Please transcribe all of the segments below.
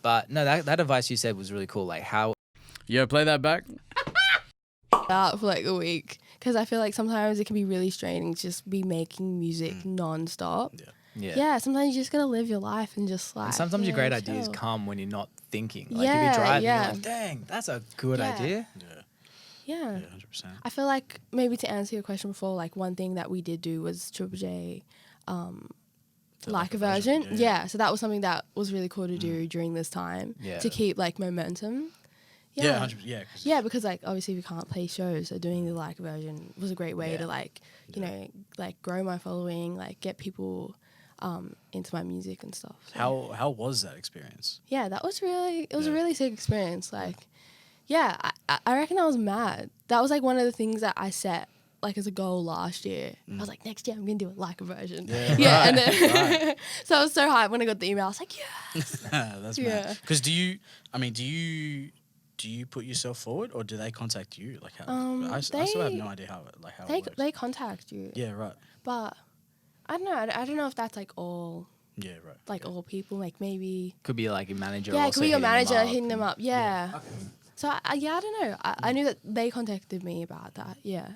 But no, that advice you said was really cool. Like how. Yo, play that back. Out for like a week because I feel like sometimes it can be really straining to just be making music non-stop. Yeah, sometimes you just gotta live your life and just like. And sometimes your great ideas come when you're not thinking. Like if you're driving, you're like, dang, that's a good idea. Yeah, 100%. I feel like maybe to answer your question before, like one thing that we did do was Triple J, like a version. Yeah, so that was something that was really cool to do during this time to keep like momentum. Yeah, 100%. Yeah, because like obviously we can't play shows, so doing the like version was a great way to like you know like grow my following, like get people into my music and stuff. So. How was that experience? Yeah, that was really a really sick experience. Like, I reckon I was mad. That was like one of the things that I set like as a goal last year. I was like, next year I'm gonna do it like a version. And then so I was so hyped when I got the email. I was like, yes. That's mad. Because do you put yourself forward or do they contact you? Like how? I still have no idea how it works. They contact you. Yeah, right. But I don't know. I don't know if that's like all. Yeah, right. Like all people, like maybe. Could be like your manager. Yeah, it could be your manager hitting them and- up. Yeah. Okay. So I don't know. I knew that they contacted me about that. Yeah.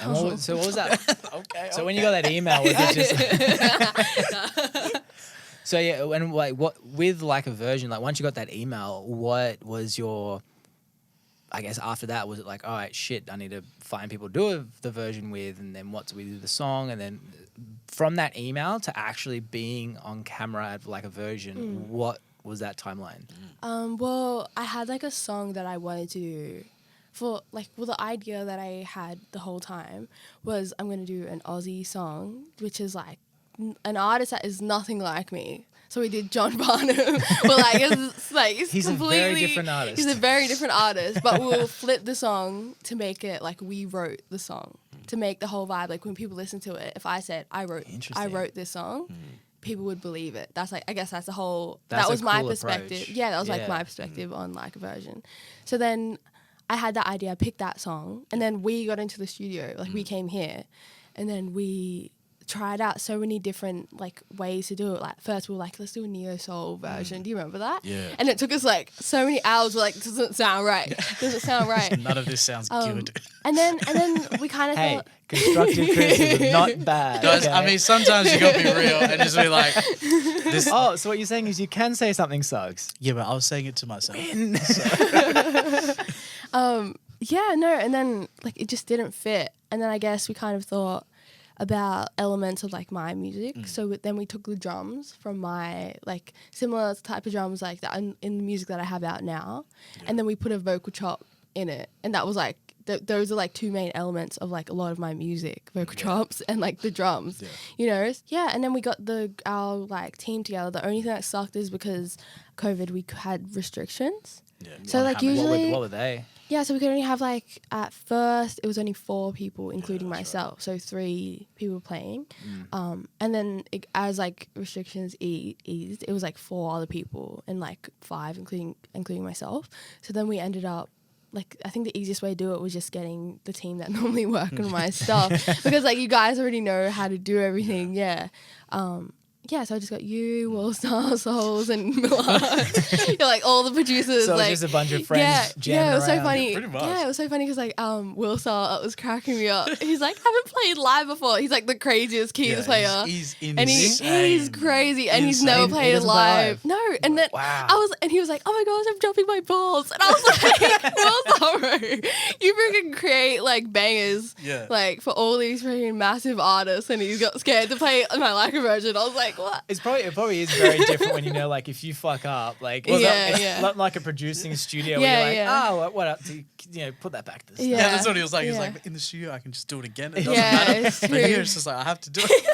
And what was that? Okay. So when you got that email, was it just? So yeah, and like what with like a version, like once you got that email, what was your? I guess after that, was it like, all right, shit, I need to find people to do the version with, and then what do we do the song, and then from that email to actually being on camera at like a version, what was that timeline? Well, I had like a song that I wanted to do for like, well, the idea that I had the whole time was I'm going to do an Aussie song, which is like an artist that is nothing like me. So we did John Barnum. Well, like, it's He's completely... a very different artist. He's a very different artist, but we'll flip the song to make it like we wrote the song, to make the whole vibe. Like when people listen to it, if I said I wrote this song, people would believe it. That's like, I guess that's the whole... That's that was my cool perspective. approach. Yeah, that was like my perspective on like a version. So then I had that idea, I picked that song, and then we got into the studio. Like we came here, and then we tried out so many different like ways to do it. Like first we were like, let's do a neo soul version. Do you remember that? Yeah. And it took us like so many hours. We're like, doesn't sound right. Doesn't sound right. None of this sounds good. And then we kind of thought, Constructive criticism, not bad. Guys, okay? I mean, sometimes you gotta be real and just be like, this. Oh, so what you're saying is you can say something sucks. Yeah, but I was saying it to myself. yeah, no, and then like it just didn't fit. And then I guess we kind of thought about elements of like my music. So then we took the drums from my like similar type of drums like that in the music that I have out now, and then we put a vocal chop in it, and that was like those are like two main elements of like a lot of my music, vocal chops and like the drums, you know. And then we got our like team together. The only thing that sucked is because COVID we had restrictions. So like usually what were they? Yeah, so we could only have like, at first, it was only 4 people, including myself. Right. So 3 people playing. And then as like restrictions eased, it was like 4 other people and like 5, including myself. So then we ended up, like, I think the easiest way to do it was just getting the team that normally work on my stuff. Because like you guys already know how to do everything, yeah, so I just got you, Willstar, Souls, and Milan. You're like all the producers. So like, it's just a bunch of friends. Yeah, it was so around. funny. Pretty much. Yeah, it was so funny because like Willstar was cracking me up. He's like, haven't played live before. He's like the craziest keys player. He's insane. And he's crazy, and he's never played it live. No, and then he was like, oh my gosh, I'm dropping my balls, and I was like, Willstar, bro, you freaking create like bangers, like for all these freaking massive artists, and he's got scared to play my Leica version. I was like, what? It probably is very different when you know, like, if you fuck up, like, it's not like a producing studio where you're like, what up? You know, put that back to the start. Yeah, that's what he was like. He's like, in the studio, I can just do it again. It doesn't matter. It's but true. here, it's just like, I have to do it.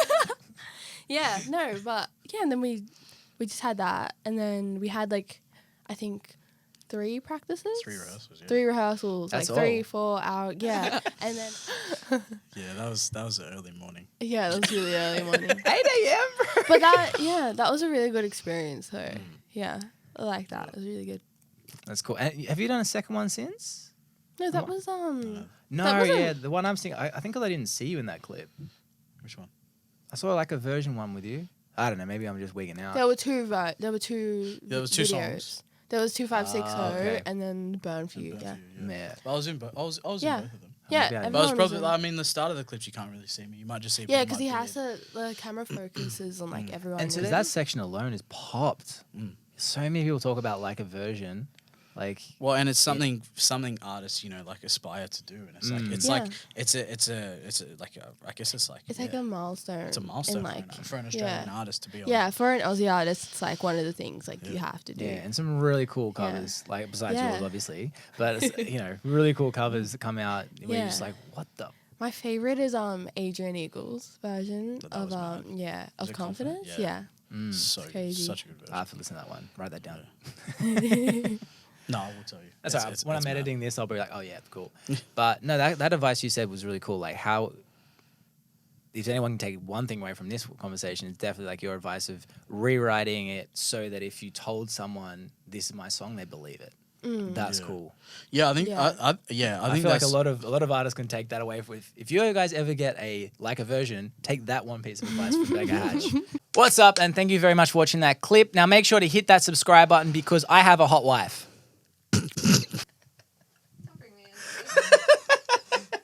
And then we just had that, and then we had like, I think 3 practices. 3 rehearsals. 3 rehearsals, That's like 3-4 hour. Yeah, and then. That was an early morning. Yeah, that was really early morning. 8 a.m. But that was a really good experience. So yeah, I like that. It was really good. That's cool. And have you done a second one since? No, that was No, the one I'm seeing. I think I didn't see you in that clip. Which one? I saw like a version one with you. I don't know. Maybe I'm just wigging out. There were two videos. songs. There was 256 okay. and then Burn For You. Yeah. Yeah. But I was in both of them. Yeah. maybe I- Yeah. But But I was everyone probably, in. I mean, the start of the clips you can't really see me. You might just see. Yeah, my because he has beard. the camera focuses on like everyone. And so in it. that section alone is popped. So many people talk about like a version, like Well, and it's something artists, like aspire to do, and it's like it's like I guess it's like It's like a milestone. it's a milestone in, for an Australian artist to be on. Yeah, for an Aussie artist, it's like one of the things like you have to do. yeah, and some really cool covers, like besides Yeah. yours, obviously, but it's, really cool covers that come out where you're just Yeah. like, what the. My favorite is Adrian Eagle's version That of was mad. of it Confidence. Confident? Yeah. Yeah. So good, crazy. such a good version. I have to listen to that one. Write that down. No, I will tell you. That's all right. When I'm mad. editing this, I'll be like, oh yeah, cool. But no, that advice you said was really cool. Like how, if anyone can take one thing away from this conversation, it's definitely like your advice of rewriting it so that if you told someone this is my song, they believe it. That's cool. Yeah, I think. Yeah. I I think feel like that's a lot of artists can take that away. If you guys ever get a version, take that one piece of advice from Becca Hatch. What's up? And thank you very much for watching that clip. Now make sure to hit that subscribe button because I have a hot wife.